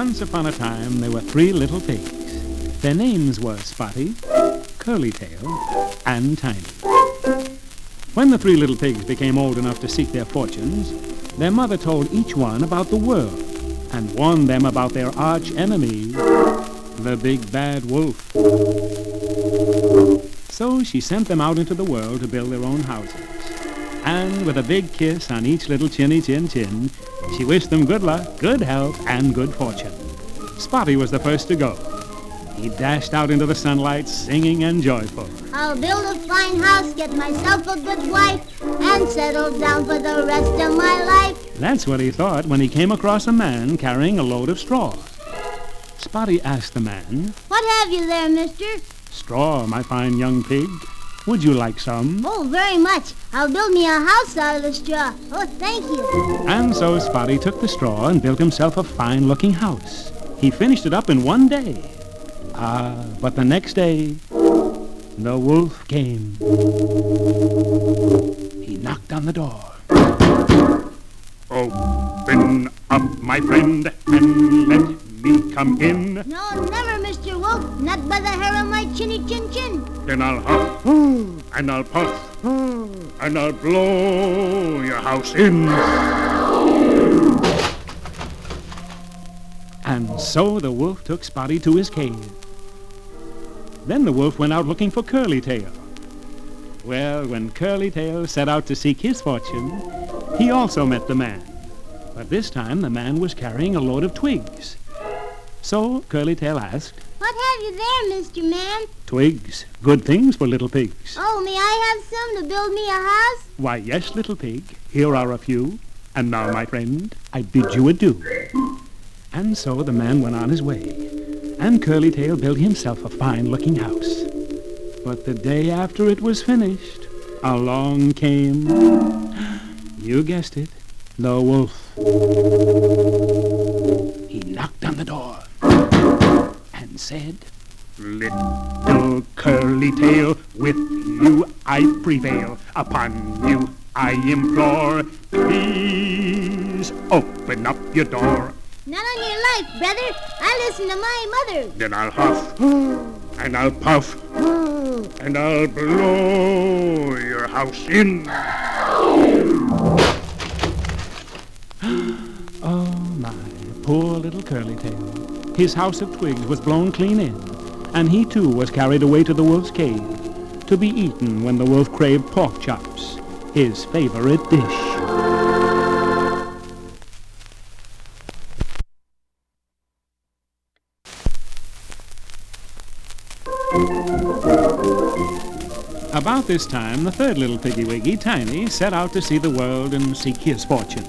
Once upon a time, there were 3 little pigs. Their names were Spotty, Curlytail, and Tiny. When the 3 little pigs became old enough to seek their fortunes, their mother told each one about the world and warned them about their arch enemy, the big bad wolf. So she sent them out into the world to build their own houses. And with a big kiss on each little chinny chin chin, she wished them good luck, good health, and good fortune. Spotty was the first to go. He dashed out into the sunlight, singing and joyful. I'll build a fine house, get myself a good wife, and settle down for the rest of my life. That's what he thought when he came across a man carrying a load of straw. Spotty asked the man, "What have you there, mister?" "Straw, my fine young pig. Would you like some?" "Oh, very much. I'll build me a house out of the straw. Oh, thank you." And so Spotty took the straw and built himself a fine-looking house. He finished it up in one day. But the next day, the wolf came. He knocked on the door. "Open up, my friend, and let me come in." "No, never, Mr. Wolf. Not by the hair of my chinny chin chin." "Then I'll huff, and I'll puff, and I'll blow your house in." And so the wolf took Spotty to his cave. Then the wolf went out looking for Curlytail. Well, when Curlytail set out to seek his fortune, he also met the man. But this time the man was carrying a load of twigs. So Curlytail asked, "What have you there, Mr. Man?" "Twigs, good things for little pigs." "Oh, may I have some to build me a house?" "Why, yes, little pig, here are a few. And now, my friend, I bid you adieu." And so the man went on his way, and Curlytail built himself a fine-looking house. But the day after it was finished, along came, you guessed it, the wolf. He knocked on the door and said, "Little Curlytail, with you I prevail. Upon you I implore, please open up your door." "Not on your life, brother. I listen to my mother." "Then I'll huff, and I'll puff, and I'll blow your house in." Oh, my poor little Curlytail. His house of twigs was blown clean in, and he too was carried away to the wolf's cave to be eaten when the wolf craved pork chops, his favorite dish. About this time, the 3rd little piggy-wiggy, Tiny, set out to see the world and seek his fortune.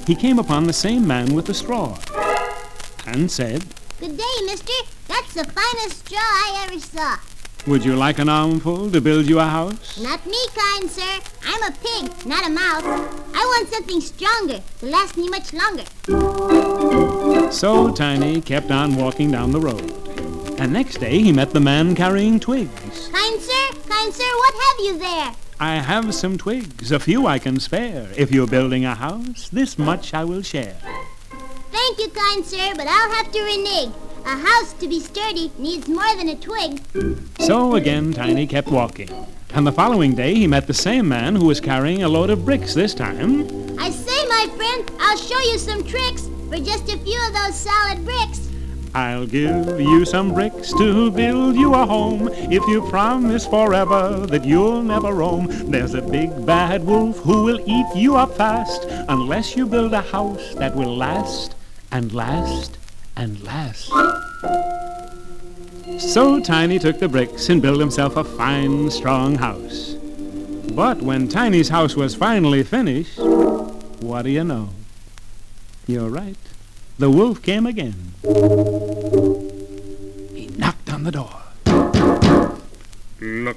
He came upon the same man with the straw and said, "Good day, mister. That's the finest straw I ever saw." "Would you like an armful to build you a house?" "Not me, kind sir. I'm a pig, not a mouse. I want something stronger to last me much longer." So Tiny kept on walking down the road. And next day he met the man carrying twigs. Kind sir, what have you there?" "I have some twigs, a few I can spare. If you're building a house, this much I will share." "Thank you, kind sir, but I'll have to renege. A house to be sturdy needs more than a twig." So again Tiny kept walking. And the following day he met the same man who was carrying a load of bricks this time. "I say, my friend, I'll show you some tricks for just a few of those solid bricks." "I'll give you some bricks to build you a home if you promise forever that you'll never roam. There's a big bad wolf who will eat you up fast unless you build a house that will last and last and last." So Tiny took the bricks and built himself a fine, strong house. But when Tiny's house was finally finished, what do you know? You're right. The wolf came again. He knocked on the door. "Look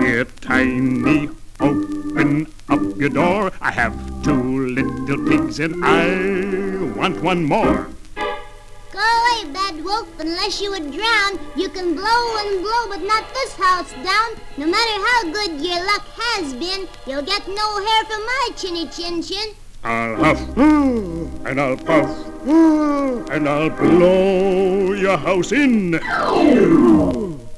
here, Tiny, open up your door. I have 2 little pigs and I want one more." "Go away, bad wolf, unless you would drown. You can blow and blow, but not this house down. No matter how good your luck has been, you'll get no hair from my chinny chin chin." "I'll huff, and I'll puff, and I'll blow your house in.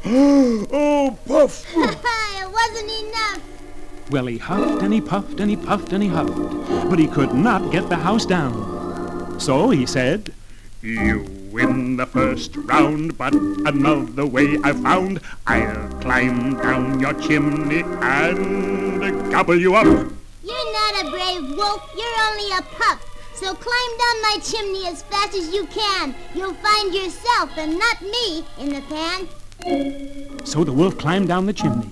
Oh, puff! It wasn't enough. Well, he huffed and he puffed and he puffed and he huffed, but he could not get the house down. So he said, "You win the first round, but another way I've found. I'll climb down your chimney and gobble you up." You're not a brave wolf, you're only a pup. So climb down my chimney as fast as you can. You'll find yourself and not me in the pan. So the wolf climbed down the chimney,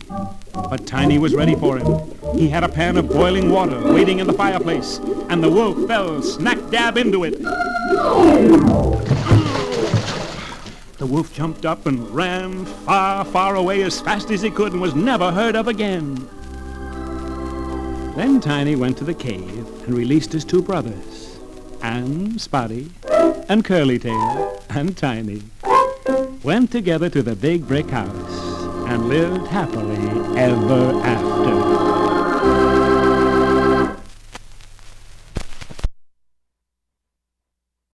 but Tiny was ready for him. He had a pan of boiling water waiting in the fireplace, and the wolf fell smack dab into it. The wolf jumped up and ran far, far away as fast as he could and was never heard of again. Then Tiny went to the cave and released his two brothers, and Spotty, and Curlytail, and Tiny. Went together to the big brick house and lived happily ever after.